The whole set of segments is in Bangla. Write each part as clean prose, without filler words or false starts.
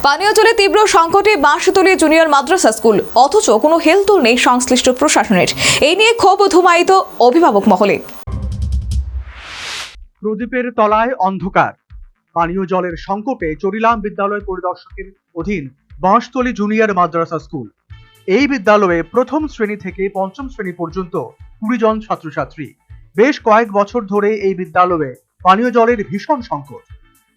পানীয় জলে তীব্র সংকটে বাঁশতলী জুনিয়র মাদ্রাসা স্কুল, অথচ কোনো হেলদোল নেই সংশ্লিষ্ট প্রশাসনের। এই নিয়ে ক্ষোভ ধুমায়িত অভিভাবক মহলে। প্রদীপের তলায় অন্ধকার। পানীয় জলের সংকটে চরিলাম বিদ্যালয় পরিদর্শকের অধীন বাঁশতলী জুনিয়র মাদ্রাসা স্কুল। এই বিদ্যালয়ে প্রথম শ্রেণী থেকে পঞ্চম শ্রেণী পর্যন্ত 20 জন ছাত্রছাত্রী। বেশ কয়েক বছর ধরে এই বিদ্যালয়ে পানীয় জলের ভীষণ সংকট।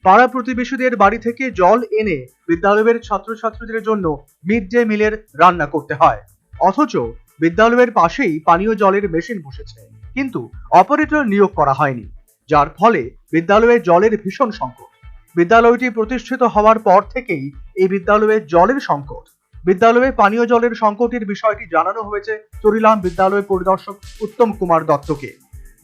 পাড়া প্রতিবেশীদের বাড়ি থেকে জল এনে বিদ্যালয়ের ছাত্রছাত্রীদের জন্য মিড ডে মিলের রান্না করতে হয়, অথচ বিদ্যালয়ের পাশেই পানীয় জলের মেশিন বসেছে, কিন্তু অপারেটর নিয়োগ করা হয়নি, যার ফলে বিদ্যালয়ে জলের ভীষণ সংকট। বিদ্যালয়টি প্রতিষ্ঠিত হওয়ার পর থেকেই এই বিদ্যালয়ে জলের সংকট। বিদ্যালয়ে পানীয় জলের সংকটের বিষয়টি জানানো হয়েছে চরিলাম বিদ্যালয় পরিদর্শক উত্তম কুমার দত্তকে।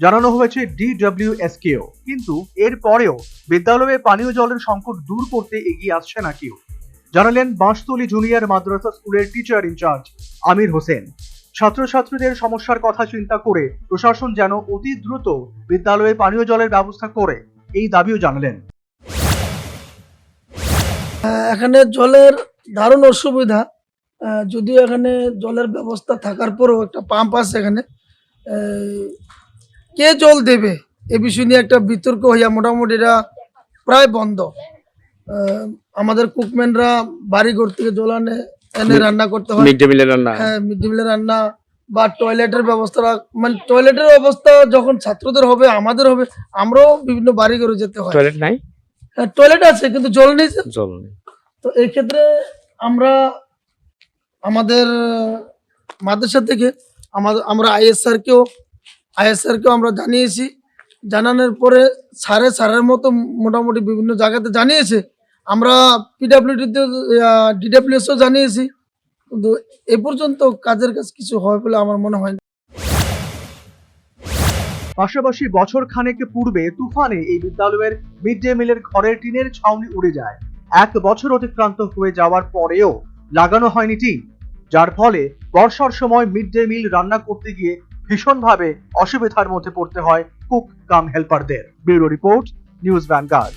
জানানো হয়েছে DWSকেও, কিন্তু এর পরেও বিদ্যালয়ে পানীয় জলের সংকট দূর করতে এগিয়ে আসছে না কেউ, জানালেন বাঁশতলী জুনিয়র মাদ্রাসা স্কুলের টিচার ইনচার্জ আমির হোসেন। ছাত্রছাত্রীদের সমস্যার কথা চিন্তা করে প্রশাসন যেন অতি দ্রুত বিদ্যালয়ে পানীয় জলের ব্যবস্থা করে এই দাবিও জানালেন। এখানে জলের দারুণ অসুবিধা, যদিও এখানে জলের ব্যবস্থা থাকার পরেও একটা পাম্প আছে এখানে, কে জল দেবে এ বিষয় নিয়ে একটা বিতর্ক হইয়া মোটামুটি এটা প্রায় বন্ধ। আমাদের কুকম্যানরা বাড়িঘর থেকে জল এনে রান্না করতে হয়, মিড ডে মিলের রান্না, হ্যাঁ মিড ডে মিলের রান্না বা টয়লেটের ব্যবস্থা, মানে টয়লেটের অবস্থা যখন ছাত্রদের হবে আমাদের হবে, আমরাও বিভিন্ন বাড়িঘরে যেতে হয়। টয়লেট নাই, হ্যাঁ টয়লেট আছে কিন্তু জল নেই। জল নেই। তো এই ক্ষেত্রে আমরা আমাদের মাদ্রাসা থেকে আমরা আইএসআরকেও আমরা জানিয়েছি। জানানোর পরে স্যারের মতো মোটামুটি বিভিন্ন জায়গাতে জানিয়েছে। আমরা DWSও জানিয়েছি, কিন্তু এ পর্যন্ত কাজের কাজ কিছু হয় বলে আমার মনে হয় না। পাশাপাশি বছর খানেক পূর্বে তুফানে এই বিদ্যালয়ের মিড ডে মিলের ঘরের টিনের ছাউনি উড়ে যায়। 1 বছর অতিক্রান্ত হয়ে যাওয়ার পরেও লাগানো হয়নি টিন, যার ফলে বর্ষার সময় মিড ডে মিল রান্না করতে গিয়ে ভীষণভাবে অসুবিধার মধ্যে পড়তে হয় কুক কাম হেল্পারদের। Bureau report, news vanguard.